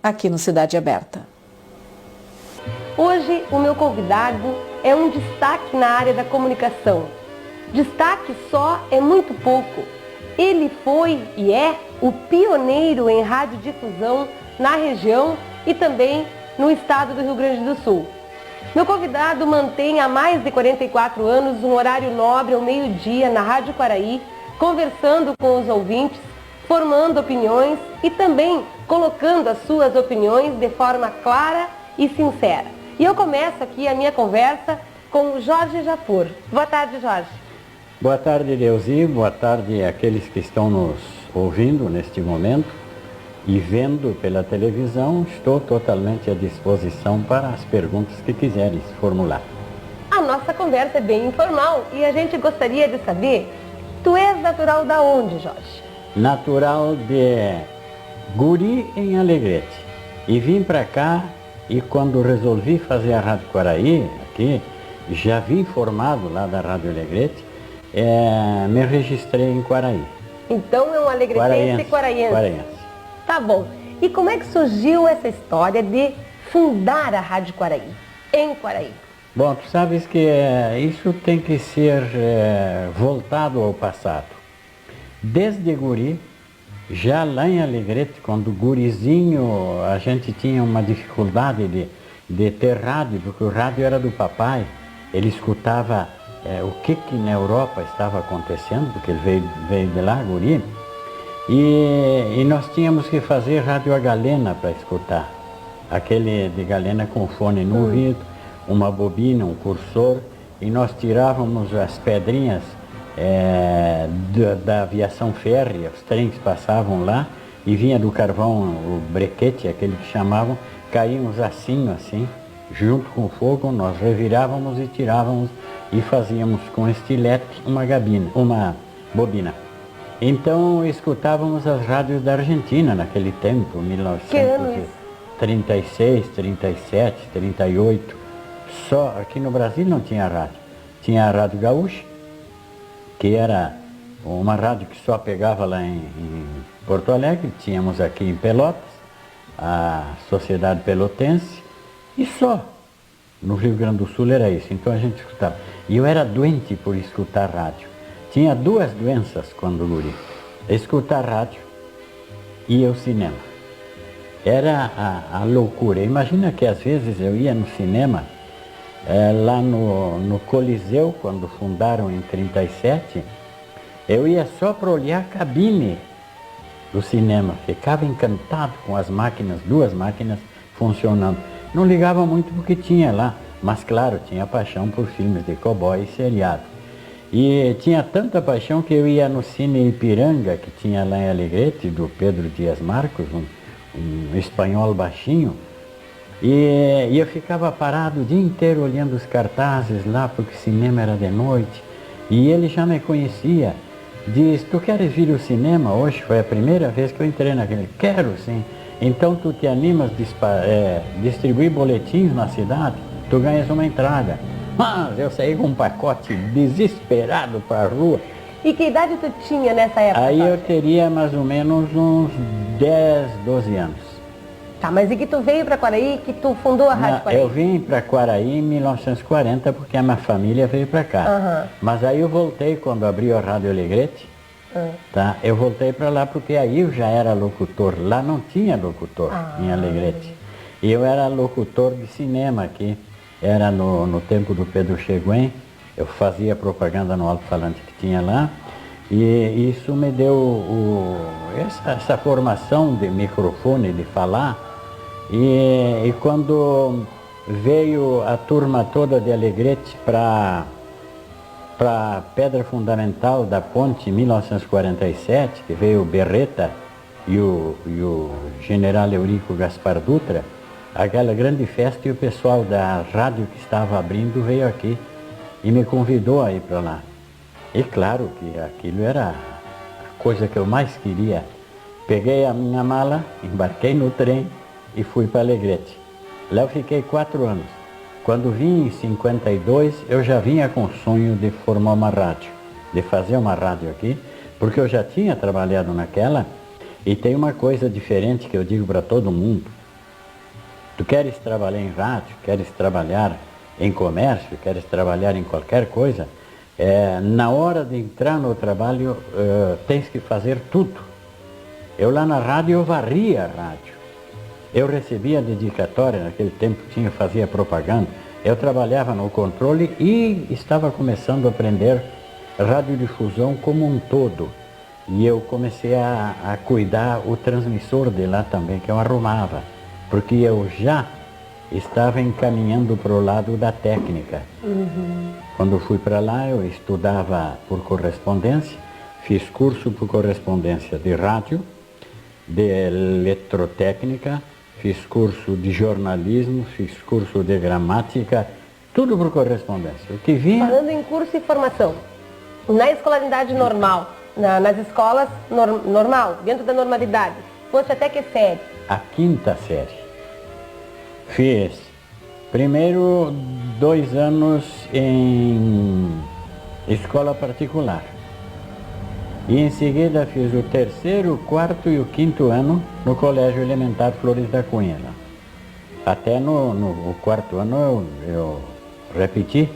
aqui no Cidade Aberta. Hoje o meu convidado é um destaque na área da comunicação. Destaque só é muito pouco. Ele foi e é o pioneiro em radiodifusão na região e também no estado do Rio Grande do Sul. Meu convidado mantém há mais de 44 anos um horário nobre ao meio-dia na Rádio Quaraí, conversando com os ouvintes, formando opiniões e também colocando as suas opiniões de forma clara e sincera. E eu começo aqui a minha conversa com o Jorge Japur. Boa tarde, Jorge. Boa tarde, Deusi. Boa tarde àqueles que estão nos ouvindo neste momento e vendo pela televisão. Estou totalmente à disposição para as perguntas que quiserem formular. A nossa conversa é bem informal e a gente gostaria de saber, tu és natural da onde, Jorge? Natural de Guri, em Alegrete. E vim para cá e quando resolvi fazer a Rádio Quaraí, aqui, já vim formado lá da Rádio Alegrete, me registrei em Quaraí. Então é um alegretense e quaraiense. Tá bom. E como é que surgiu essa história de fundar a Rádio Quaraí, em Quaraí? Bom, tu sabes que isso tem que ser voltado ao passado. Desde guri, já lá em Alegrete, quando gurizinho, a gente tinha uma dificuldade de ter rádio, porque o rádio era do papai. Ele escutava o que na Europa estava acontecendo, porque ele veio de lá, guri. E nós tínhamos que fazer rádio a galena para escutar. Aquele de galena com fone no ouvido, uma bobina, um cursor, e nós tirávamos as pedrinhas da aviação férrea, os trens passavam lá e vinha do carvão o brequete, aquele que chamavam, caíam os assinhos assim, junto com o fogo, nós revirávamos e tirávamos e fazíamos com estilete uma bobina. Então escutávamos as rádios da Argentina naquele tempo, 1936, 37, 38. Só aqui no Brasil não tinha rádio. Tinha a Rádio Gaúcha, que era uma rádio que só pegava lá em Porto Alegre, tínhamos aqui em Pelotas, a Sociedade Pelotense, e só. No Rio Grande do Sul era isso, então a gente escutava. E eu era doente por escutar rádio. Tinha duas doenças quando guri: escutar rádio e o cinema. Era a loucura. Imagina que às vezes eu ia no cinema, lá no Coliseu, quando fundaram em 37, eu ia só para olhar a cabine do cinema. Ficava encantado com as máquinas, duas máquinas funcionando. Não ligava muito porque tinha lá, mas claro, tinha paixão por filmes de cowboy e seriado. E tinha tanta paixão que eu ia no Cine Ipiranga, que tinha lá em Alegrete, do Pedro Dias Marcos, um espanhol baixinho, e eu ficava parado o dia inteiro olhando os cartazes lá, porque o cinema era de noite. E ele já me conhecia. Diz: tu queres vir ao cinema hoje? Foi a primeira vez que eu entrei naquele. Quero, sim. Então tu te animas a distribuir boletins na cidade? Tu ganhas uma entrada. Mas eu saí com um pacote desesperado para a rua. E que idade tu tinha nessa época? Aí eu teria mais ou menos uns 10, 12 anos. Tá, mas e que tu veio para Quaraí, que tu fundou a Rádio Quaraí? Eu vim para Quaraí em 1940 porque a minha família veio para cá. Mas aí eu voltei quando abriu a Rádio Alegrete. Tá? Eu voltei para lá porque aí eu já era locutor. Lá não tinha locutor em Alegrete. E eu era locutor de cinema aqui. Era no tempo do Pedro Cheguen. Eu fazia propaganda no alto-falante que tinha lá. E isso me deu essa formação de microfone, de falar. E quando veio a turma toda de Alegrete para a pedra fundamental da ponte em 1947, que veio o Berreta e o general Eurico Gaspar Dutra, aquela grande festa, e o pessoal da rádio que estava abrindo veio aqui e me convidou a ir para lá. E claro que aquilo era a coisa que eu mais queria. Peguei a minha mala, embarquei no trem e fui para Alegrete. Lá eu fiquei 4 anos. Quando vim em 52, eu já vinha com o sonho de formar uma rádio, de fazer uma rádio aqui, porque eu já tinha trabalhado naquela E tem uma coisa diferente que eu digo para todo mundo. Tu queres trabalhar em rádio, queres trabalhar em comércio, queres trabalhar em qualquer coisa, na hora de entrar no trabalho tens que fazer tudo. Eu lá na rádio, eu varria a rádio. Eu recebia dedicatória, naquele tempo fazia propaganda. Eu trabalhava no controle e estava começando a aprender radiodifusão como um todo. E eu comecei a cuidar o transmissor de lá também, que eu arrumava. Porque eu já estava encaminhando para o lado da técnica. Quando fui para lá, eu estudava por correspondência, fiz curso por correspondência de rádio, de eletrotécnica, fiz curso de jornalismo, fiz curso de gramática, tudo por correspondência. O que vinha... Falando em curso e formação, na escolaridade normal, nas escolas normal, dentro da normalidade, fosse até que série? A quinta série. Fiz primeiro 2 anos em escola particular. E em seguida fiz o 3º, o 4º e o 5º ano no Colégio Elementar Flores da Cunha. Até no 4º ano eu repeti.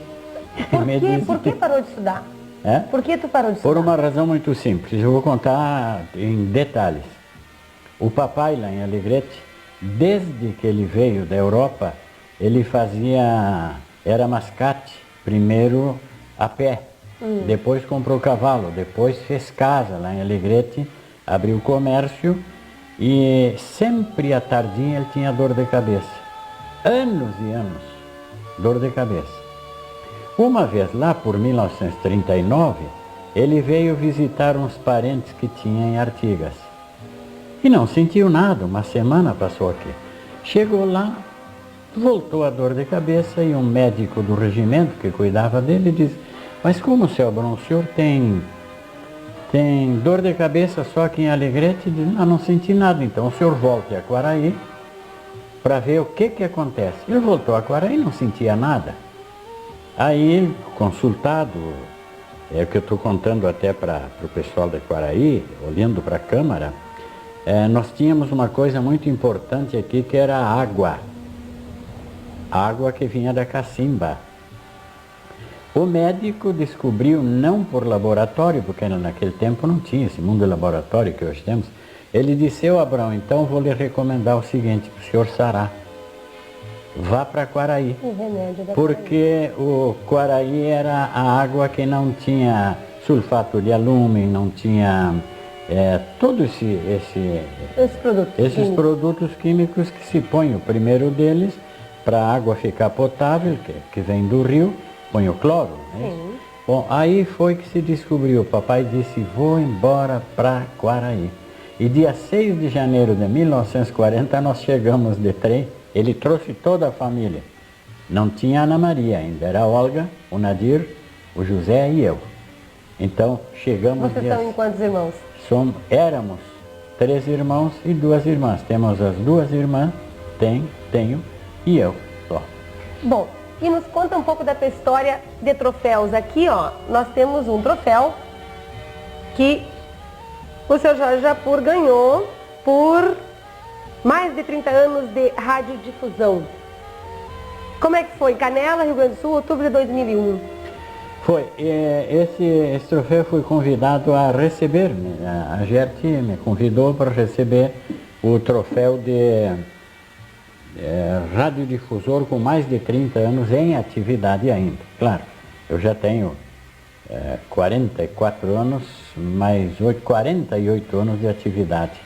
Por que parou de estudar? Por que tu parou de estudar? Por uma razão muito simples, eu vou contar em detalhes. O papai lá em Alegrete, desde que ele veio da Europa, ele era mascate, primeiro a pé, depois comprou cavalo, depois fez casa lá em Alegrete, abriu comércio e sempre à tardinha ele tinha dor de cabeça. Anos e anos, dor de cabeça. Uma vez lá, por 1939, ele veio visitar uns parentes que tinha em Artigas. E não sentiu nada, uma semana passou aqui. Chegou lá, voltou a dor de cabeça e um médico do regimento que cuidava dele disse: mas como, seu Brão, o senhor tem dor de cabeça só aqui em Alegrete? Ele disse: não senti nada, então o senhor volte a Quaraí para ver o que acontece. Ele voltou a Quaraí e não sentia nada. Aí, consultado, é o que eu estou contando até para o pessoal de Quaraí, olhando para a Câmara, nós tínhamos uma coisa muito importante aqui, que era a água. A água que vinha da cacimba. O médico descobriu, não por laboratório, porque naquele tempo não tinha esse mundo de laboratório que hoje temos. Ele disse: seu Abrão, então vou lhe recomendar o seguinte, para o senhor sarar. Vá para Quaraí, porque o Quaraí era a água que não tinha sulfato de alumínio, não tinha todos esses produtos químicos que se põem. O primeiro deles, para a água ficar potável, que vem do rio, põe o cloro. Né? Bom, aí foi que se descobriu. O papai disse: vou embora para Quaraí. E dia 6 de janeiro de 1940 nós chegamos de trem. Ele trouxe toda a família. Não tinha Ana Maria ainda, era a Olga, o Nadir, o José e eu. Então chegamos... Vocês são em quantos irmãos? Éramos 3 irmãos e 2 irmãs. Temos as 2 irmãs, tenho e eu só. Bom, e nos conta um pouco da tua história de troféus. Aqui, ó, nós temos um troféu que o seu Jorge Japur ganhou por mais de 30 anos de radiodifusão. Como é que foi? Canela, Rio Grande do Sul, outubro de 2001. Foi. Esse troféu fui convidado a receber. A GERT me convidou para receber o troféu de radiodifusor com mais de 30 anos em atividade ainda. Claro, eu já tenho 44 anos, mais 48 anos de atividade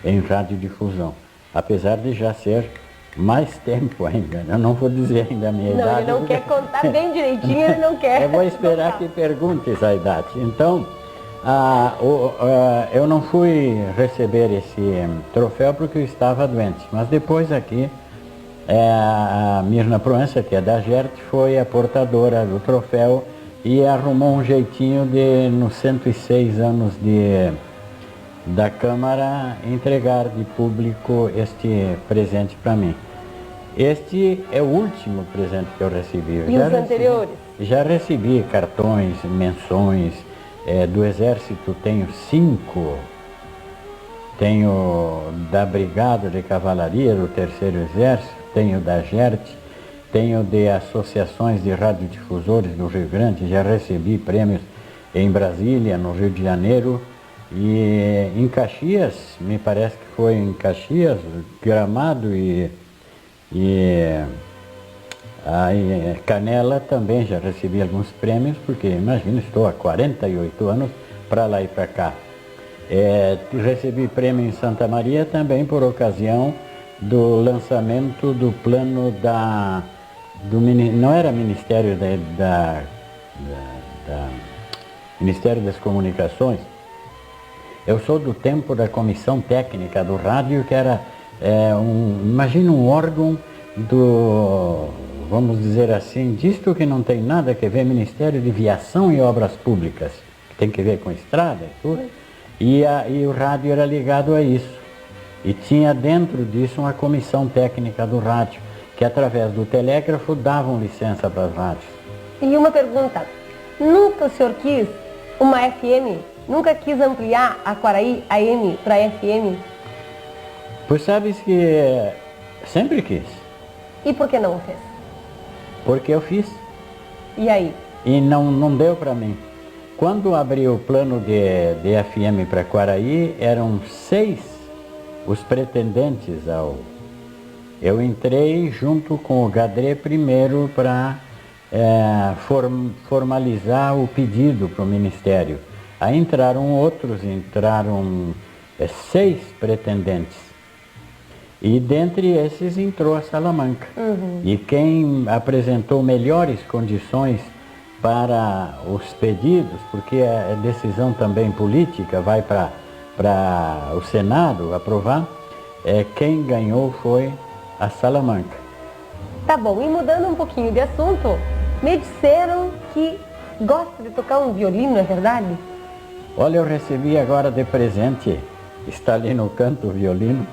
em radiodifusão. Apesar de já ser mais tempo ainda, eu não vou dizer ainda a minha idade. Não, ele não quer contar bem direitinho, ele não quer. Eu vou esperar que perguntes a idade. Então, eu não fui receber esse troféu porque eu estava doente, mas depois aqui, a Mirna Proença, que é da GERT, foi a portadora do troféu e arrumou um jeitinho de, nos 106 anos da Câmara, entregar de público este presente para mim. Este é o último presente que eu recebi. E os anteriores? Já recebi cartões, menções, do Exército tenho 5 tenho da Brigada de Cavalaria do Terceiro Exército, tenho da GERT, tenho de associações de radiodifusores do Rio Grande, já recebi prêmios em Brasília, no Rio de Janeiro, e em Caxias, me parece que foi em Caxias, Gramado e aí, Canela também já recebi alguns prêmios, porque imagina, estou há 48 anos para lá e para cá. Recebi prêmio em Santa Maria também por ocasião do lançamento do plano não era Ministério Ministério das Comunicações. Eu sou do tempo da Comissão Técnica do Rádio, que era, imagina um órgão vamos dizer assim, disto que não tem nada a ver, Ministério de Viação e Obras Públicas, que tem que ver com estrada e tudo, e o rádio era ligado a isso. E tinha dentro disso uma comissão técnica do rádio, que através do telégrafo davam licença para as rádios. E uma pergunta, nunca o senhor quis uma FM? Nunca quis ampliar a Quaraí AM para FM? Pois sabes que sempre quis. E por que não o fez? Porque eu fiz. E aí? E não deu para mim. Quando abri o plano de FM para Quaraí, eram 6 os pretendentes ao... Eu entrei junto com o Gadré primeiro para formalizar o pedido para o Ministério. Aí entraram 6 pretendentes. E dentre esses entrou a Salamanca. E quem apresentou melhores condições para os pedidos, porque é decisão também política, vai para o Senado aprovar, quem ganhou foi a Salamanca. Tá bom, e mudando um pouquinho de assunto, me disseram que gosta de tocar um violino, é verdade? Olha, eu recebi agora de presente, está ali no canto o violino,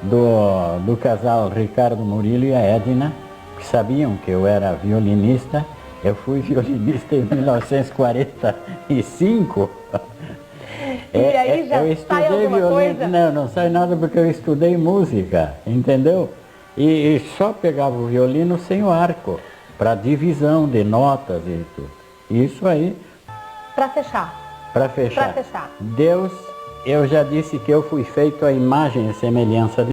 do casal Ricardo Murilo e a Edna, que sabiam que eu era violinista. Eu fui violinista em 1945. E aí já sai alguma coisa? Não sai nada porque eu estudei música, entendeu? E só pegava o violino sem o arco, para divisão de notas e tudo. Isso aí. Para fechar. Para fechar. Deus, eu já disse que eu fui feito à imagem e semelhança de